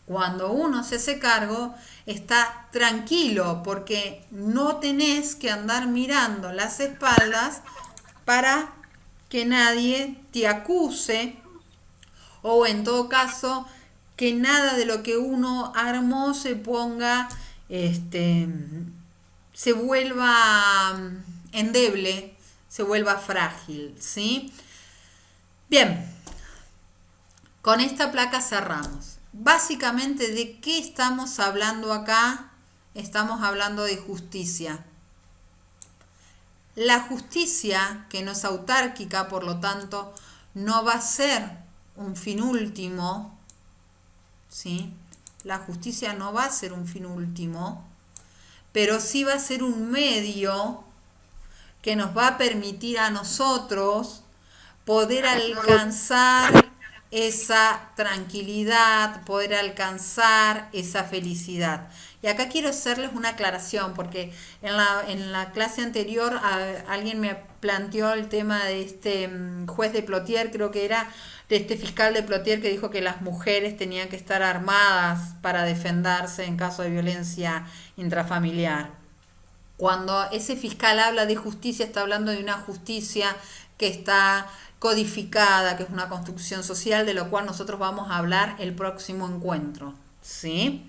Speaker 1: Cuando uno se hace cargo, está tranquilo porque no tenés que andar mirando las espaldas para que nadie te acuse o en todo caso que nada de lo que uno armó se ponga, se vuelva endeble, se vuelva frágil, ¿sí? Bien, con esta placa cerramos. Básicamente, ¿de qué estamos hablando acá? Estamos hablando de justicia. La justicia, que no es autárquica, por lo tanto, no va a ser un fin último, ¿sí? La justicia no va a ser un fin último, pero sí va a ser un medio que nos va a permitir a nosotros poder alcanzar esa tranquilidad, poder alcanzar esa felicidad. Y acá quiero hacerles una aclaración, porque en la clase anterior alguien me planteó el tema de este juez de Plotier, creo que era, de este fiscal de Plotier que dijo que las mujeres tenían que estar armadas para defenderse en caso de violencia intrafamiliar. Cuando ese fiscal habla de justicia, está hablando de una justicia que está codificada, que es una construcción social, de lo cual nosotros vamos a hablar el próximo encuentro, ¿sí?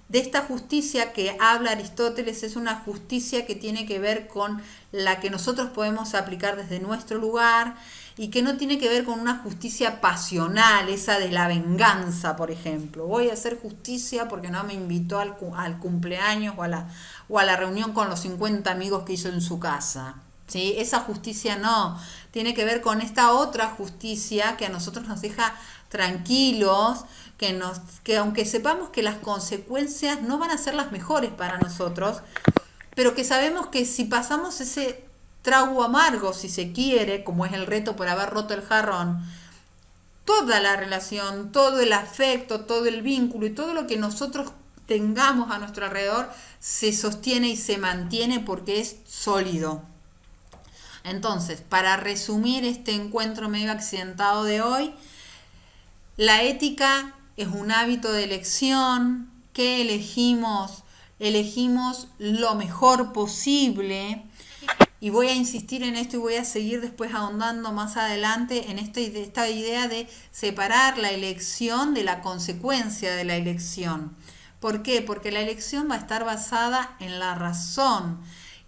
Speaker 1: De esta justicia que habla Aristóteles es una justicia que tiene que ver con la que nosotros podemos aplicar desde nuestro lugar y que no tiene que ver con una justicia pasional, esa de la venganza, por ejemplo. Voy a hacer justicia porque no me invitó al cumpleaños o a la reunión con los 50 amigos que hizo en su casa. ¿Sí? Esa justicia no, tiene que ver con esta otra justicia que a nosotros nos deja tranquilos, que aunque sepamos que las consecuencias no van a ser las mejores para nosotros, pero que sabemos que si pasamos ese trago amargo, si se quiere, como es el reto por haber roto el jarrón, toda la relación, todo el afecto, todo el vínculo y todo lo que nosotros tengamos a nuestro alrededor se sostiene y se mantiene porque es sólido. Entonces, para resumir este encuentro medio accidentado de hoy, la ética es un hábito de elección. ¿Qué elegimos? Elegimos lo mejor posible. Y voy a insistir en esto y voy a seguir después ahondando más adelante en esta idea de separar la elección de la consecuencia de la elección. ¿Por qué? Porque la elección va a estar basada en la razón.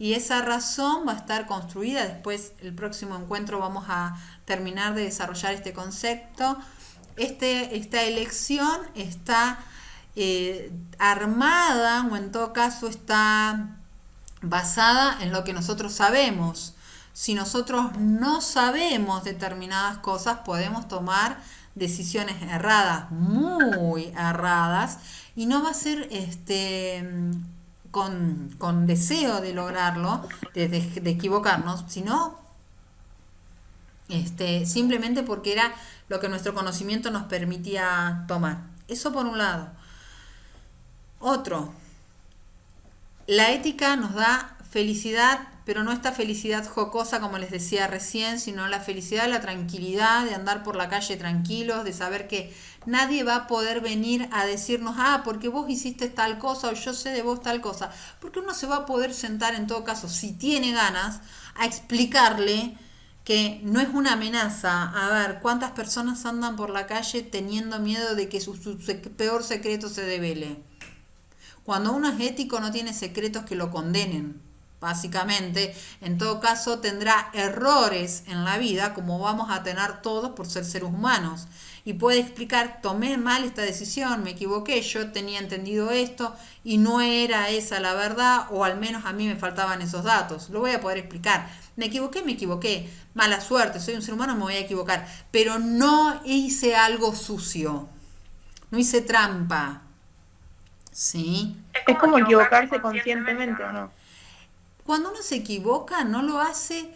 Speaker 1: Y esa razón va a estar construida, después el próximo encuentro vamos a terminar de desarrollar este concepto. Esta elección está armada, o en todo caso está basada en lo que nosotros sabemos. Si nosotros no sabemos determinadas cosas, podemos tomar decisiones erradas, muy erradas, y no va a ser con deseo de lograrlo, de equivocarnos, sino simplemente porque era lo que nuestro conocimiento nos permitía tomar. Eso por un lado. Otro, la ética nos da felicidad, pero no esta felicidad jocosa como les decía recién, sino la felicidad, la tranquilidad de andar por la calle tranquilos, de saber que nadie va a poder venir a decirnos, porque vos hiciste tal cosa o yo sé de vos tal cosa, porque uno se va a poder sentar en todo caso, si tiene ganas, a explicarle que no es una amenaza. A ver, ¿cuántas personas andan por la calle teniendo miedo de que su peor secreto se devele? Cuando uno es ético no tiene secretos que lo condenen, básicamente. En todo caso tendrá errores en la vida, como vamos a tener todos por ser seres humanos. Y puede explicar, tomé mal esta decisión, me equivoqué, yo tenía entendido esto y no era esa la verdad, o al menos a mí me faltaban esos datos. Lo voy a poder explicar. Me equivoqué, mala suerte, soy un ser humano, me voy a equivocar. Pero no hice algo sucio, no hice trampa. ¿Sí?
Speaker 2: Es como equivocarse conscientemente, ¿o no?
Speaker 1: Cuando uno se equivoca no lo hace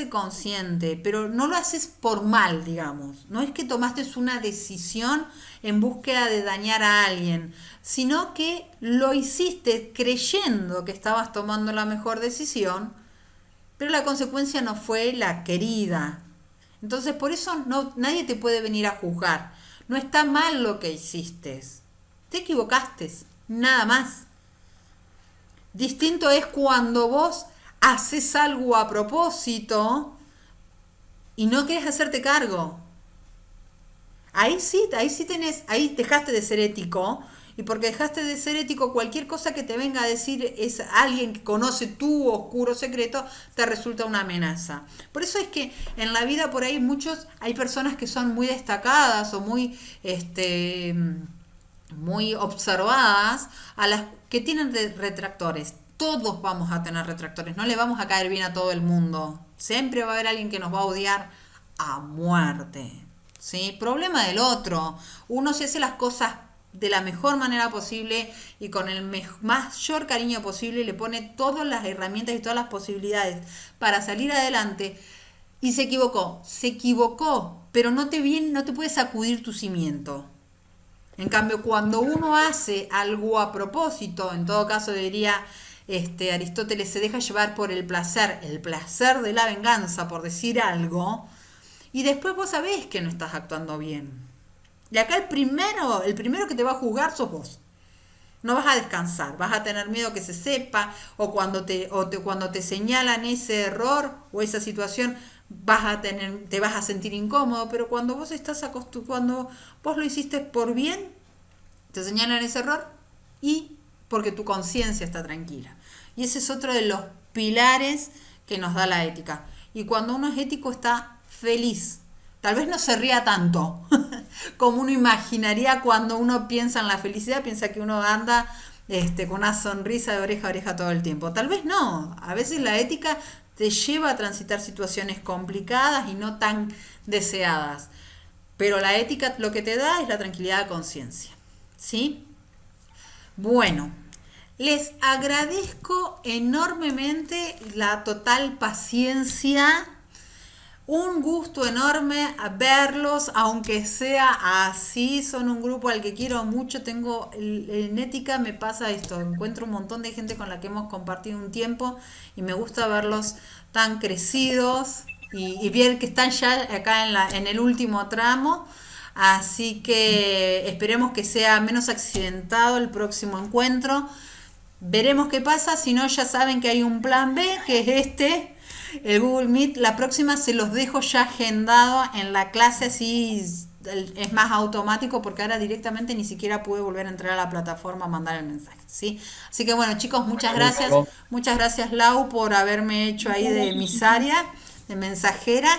Speaker 1: consciente, pero no lo haces por mal, digamos. No es que tomaste una decisión en búsqueda de dañar a alguien, sino que lo hiciste creyendo que estabas tomando la mejor decisión, pero la consecuencia no fue la querida. Entonces por eso nadie te puede venir a juzgar. No está mal lo que hiciste. Te equivocaste, nada más. Distinto es cuando vos haces algo a propósito y no querés hacerte cargo. Ahí dejaste de ser ético, y porque dejaste de ser ético, cualquier cosa que te venga a decir es alguien que conoce tu oscuro secreto, te resulta una amenaza. Por eso es que en la vida por ahí hay personas que son muy destacadas o muy observadas, a las que tienen retractores. Todos vamos a tener retractores, no le vamos a caer bien a todo el mundo. Siempre va a haber alguien que nos va a odiar a muerte. ¿Sí? Problema del otro. Uno se hace las cosas de la mejor manera posible y con el mayor cariño posible, le pone todas las herramientas y todas las posibilidades para salir adelante. Y se equivocó, pero no te puede sacudir tu cimiento. En cambio, cuando uno hace algo a propósito, en todo caso diría Aristóteles, se deja llevar por el placer de la venganza, por decir algo, y después vos sabés que no estás actuando bien. Y acá el primero que te va a juzgar sos vos. No vas a descansar, vas a tener miedo que se sepa, o cuando te señalan ese error o esa situación, te vas a sentir incómodo, pero cuando vos cuando vos lo hiciste por bien, te señalan ese error y porque tu conciencia está tranquila. Y ese es otro de los pilares que nos da la ética. Y cuando uno es ético está feliz. Tal vez no se ría tanto como uno imaginaría cuando uno piensa en la felicidad, piensa que uno anda con una sonrisa de oreja a oreja todo el tiempo. Tal vez no. A veces la ética te lleva a transitar situaciones complicadas y no tan deseadas. Pero la ética lo que te da es la tranquilidad de conciencia. ¿Sí? Bueno, les agradezco enormemente la total paciencia. Un gusto enorme verlos, aunque sea así. Son un grupo al que quiero mucho. En ética me pasa esto. Encuentro un montón de gente con la que hemos compartido un tiempo y me gusta verlos tan crecidos y ver que están ya acá en el último tramo. Así que esperemos que sea menos accidentado el próximo encuentro. Veremos qué pasa. Si no, ya saben que hay un plan B, que es el Google Meet. La próxima se los dejo ya agendado en la clase, así es más automático, porque ahora directamente ni siquiera pude volver a entrar a la plataforma a mandar el mensaje, ¿sí? Así que bueno, chicos, muchas gracias Lau por haberme hecho ahí de emisaria, de mensajera,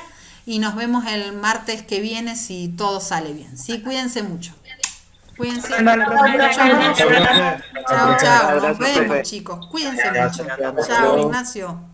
Speaker 1: y nos vemos el martes que viene si todo sale bien, ¿sí? Cuídense mucho. Cuídense. Chao, nos vemos, chicos. Cuídense mucho. Chao, Ignacio.